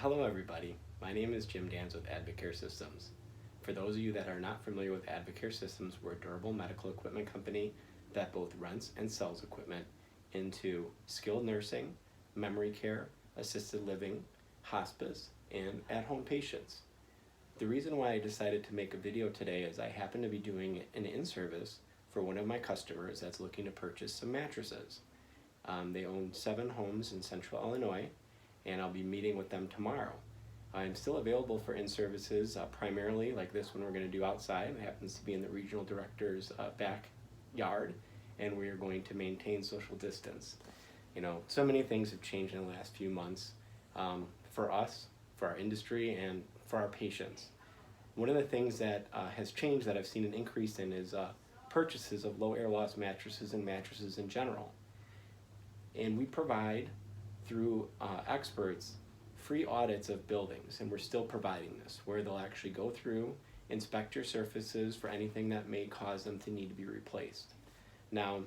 Hello everybody, my name is Jim Dans with Advocare Systems. For those of you that are not familiar with Advocare Systems, we're a durable medical equipment company that both rents and sells equipment into skilled nursing, memory care, assisted living, hospice, and at-home patients. The reason why I decided to make a video today is I happen to be doing an in-service for one of my customers that's looking to purchase some mattresses. They own 7 homes in central Illinois, and I'll be meeting with them tomorrow. I'm still available for in-services, primarily like this one we're going to do outside. It happens to be in the regional director's backyard, and we are going to maintain social distance. You know, so many things have changed in the last few months for us, for our industry, and for our patients. One of the things that has changed that I've seen an increase in is purchases of low air loss mattresses and mattresses in general. And we provide, through experts, free audits of buildings, and we're still providing this, where they'll actually go through, inspect your surfaces for anything that may cause them to need to be replaced. Now,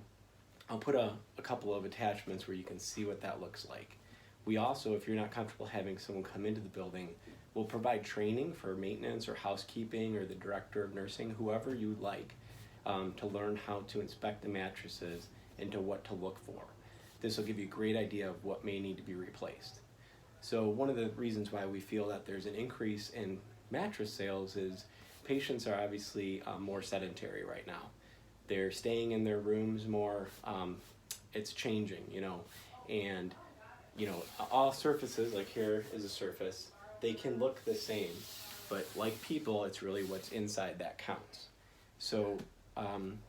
I'll put a couple of attachments where you can see what that looks like. We also, if you're not comfortable having someone come into the building, we'll provide training for maintenance or housekeeping or the director of nursing, whoever you would like, to learn how to inspect the mattresses and to what to look for. This will give you a great idea of what may need to be replaced. So one of the reasons why we feel that there's an increase in mattress sales is patients are obviously more sedentary right now. They're staying in their rooms more. It's changing, and all surfaces, like here is a surface, they can look the same, but like people, it's really what's inside that counts. So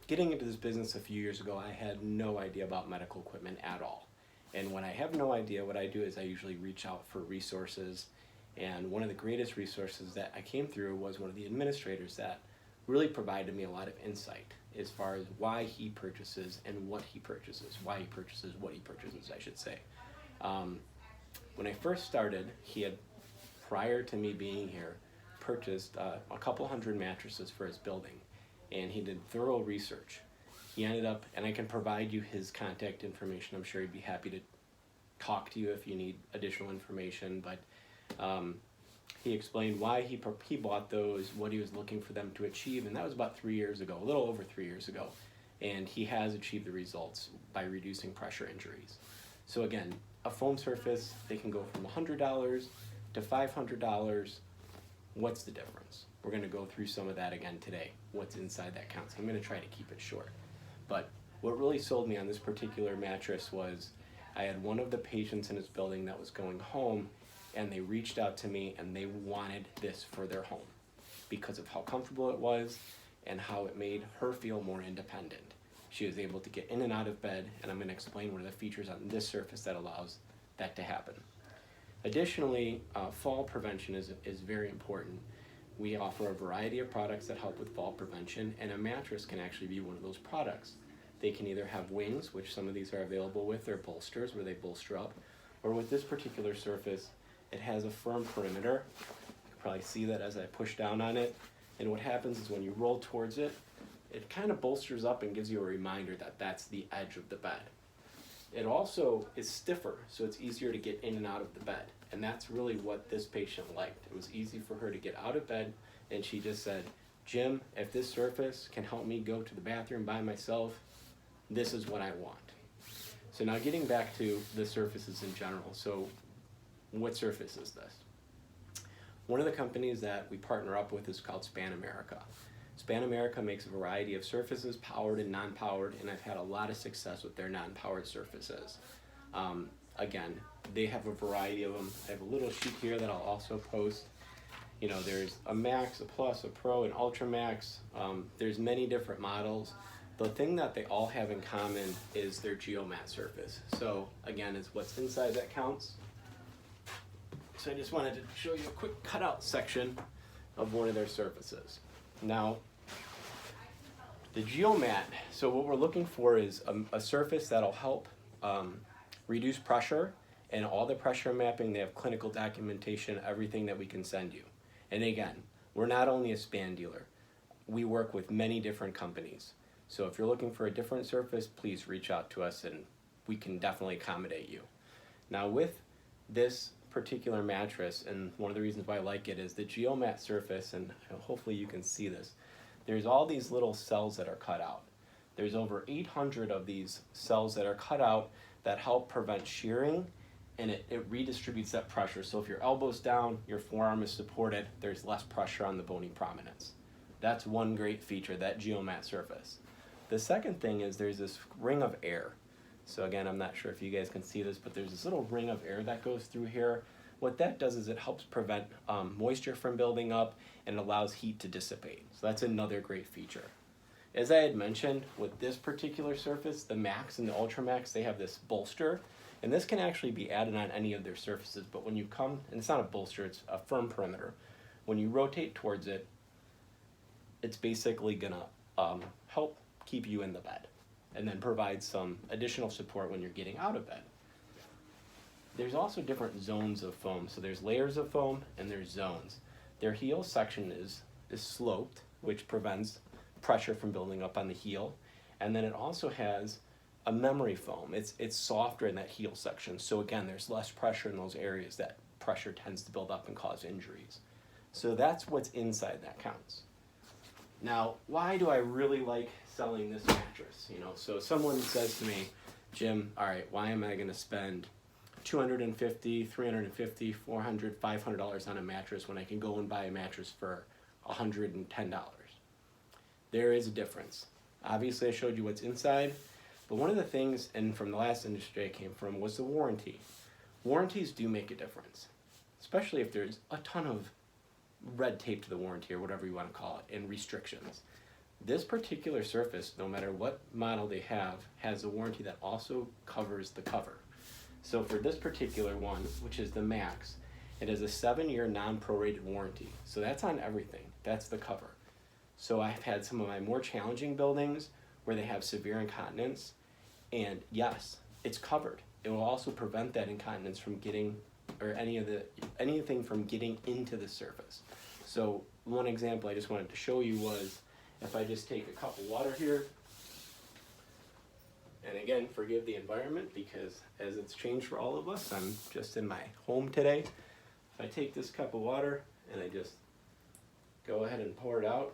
getting into this business a few years ago, I had no idea about medical equipment at all. And when I have no idea, what I do is I usually reach out for resources. And one of the greatest resources that I came through was one of the administrators that really provided me a lot of insight as far as why he purchases and what he purchases, why he purchases what he purchases, I should say. When I first started, he had, prior to me being here, purchased a couple hundred mattresses for his building. And he did thorough research. He ended up, and I can provide you his contact information. I'm sure he'd be happy to talk to you if you need additional information, but he explained why he bought those, what he was looking for them to achieve, and that was about 3 years ago, a little over 3 years ago. And he has achieved the results by reducing pressure injuries. So again, a foam surface, they can go from $100 to $500. What's the difference? We're going to go through some of that again today. What's inside that counts. I'm going to try to keep it short. But what really sold me on this particular mattress was I had one of the patients in his building that was going home, and they reached out to me and they wanted this for their home because of how comfortable it was and how it made her feel more independent. She was able to get in and out of bed, and I'm going to explain one of the features on this surface that allows that to happen. Additionally, fall prevention is very important. We offer a variety of products that help with fall prevention, and a mattress can actually be one of those products. They can either have wings, which some of these are available with, or bolsters where they bolster up, or with this particular surface, it has a firm perimeter. You can probably see that as I push down on it, and what happens is when you roll towards it, it kind of bolsters up and gives you a reminder that that's the edge of the bed. It also is stiffer, so it's easier to get in and out of the bed. And that's really what this patient liked. It was easy for her to get out of bed, and she just said, Jim, if this surface can help me go to the bathroom by myself, this is what I want. So now getting back to the surfaces in general. So what surface is this? One of the companies that we partner up with is called Span America. Span America makes a variety of surfaces, powered and non-powered, and I've had a lot of success with their non-powered surfaces. Again, they have a variety of them. I have a little sheet here that I'll also post. There's a Max, a Plus, a Pro, an Ultra Max. There's many different models. The thing that they all have in common is their geomat surface. So again, it's what's inside that counts. So I just wanted to show you a quick cutout section of one of their surfaces. Now, the geomat, so what we're looking for is a surface that'll help reduce pressure, and all the pressure mapping, they have clinical documentation, everything that we can send you. And again, we're not only a Span dealer, we work with many different companies. So if you're looking for a different surface, please reach out to us and we can definitely accommodate you. Now with this particular mattress, and one of the reasons why I like it, is the geomat surface, and hopefully you can see this. There's all these little cells that are cut out. There's over 800 of these cells that are cut out that help prevent shearing, and it redistributes that pressure. So if your elbow's down, your forearm is supported, there's less pressure on the bony prominence. That's one great feature, that geomat surface. The second thing is there's this ring of air. So again, I'm not sure if you guys can see this, but there's this little ring of air that goes through here. What that does is it helps prevent moisture from building up, and it allows heat to dissipate. So that's another great feature. As I had mentioned, with this particular surface, the Max and the Ultra Max, they have this bolster, and this can actually be added on any of their surfaces, but when you come, and it's not a bolster, it's a firm perimeter. When you rotate towards it, it's basically gonna help keep you in the bed, and then provide some additional support when you're getting out of bed. There's also different zones of foam. So there's layers of foam and there's zones. Their heel section is sloped, which prevents pressure from building up on the heel. And then it also has a memory foam. It's softer in that heel section. So again, there's less pressure in those areas that pressure tends to build up and cause injuries. So that's what's inside that counts. Now, why do I really like selling this mattress? So someone says to me, Jim, all right, why am I gonna spend $250, $350, $400, $500 on a mattress when I can go and buy a mattress for $110? There is a difference. Obviously, I showed you what's inside, but one of the things, and from the last industry I came from, was the warranty. Warranties do make a difference, especially if there's a ton of red tape to the warranty, or whatever you want to call it, and restrictions. This particular surface, no matter what model they have, has a warranty that also covers the cover. So for this particular one, which is the Max, it is a 7-year non-prorated warranty. So that's on everything. That's the cover. So I've had some of my more challenging buildings where they have severe incontinence, and yes, it's covered. It will also prevent that incontinence from getting, or anything from getting into the surface. So one example I just wanted to show you was, if I just take a cup of water here, and again, forgive the environment because as it's changed for all of us, I'm just in my home today. If I take this cup of water and I just go ahead and pour it out,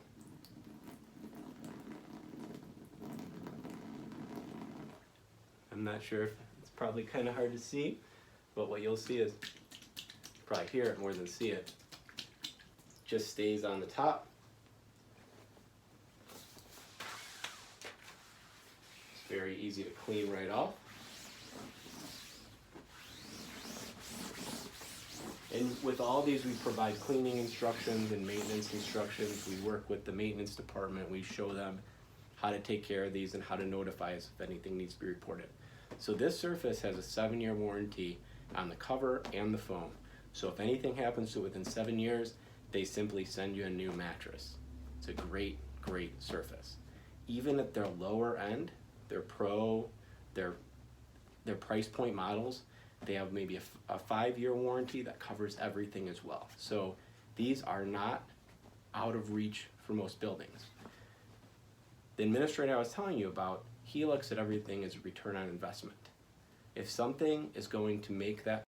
I'm not sure if it's probably kind of hard to see, but what you'll see is, probably hear it more than see it, just stays on the top. Very easy to clean right off. And with all these, we provide cleaning instructions and maintenance instructions. We work with the maintenance department. We show them how to take care of these and how to notify us if anything needs to be reported. So this surface has a 7-year warranty on the cover and the foam. So if anything happens to it within 7 years, they simply send you a new mattress. It's a great, great surface. Even at their lower end, their pro, their price point models, they have maybe a 5-year warranty that covers everything as well. So these are not out of reach for most buildings. The administrator I was telling you about, he looks at everything as a return on investment. If something is going to make that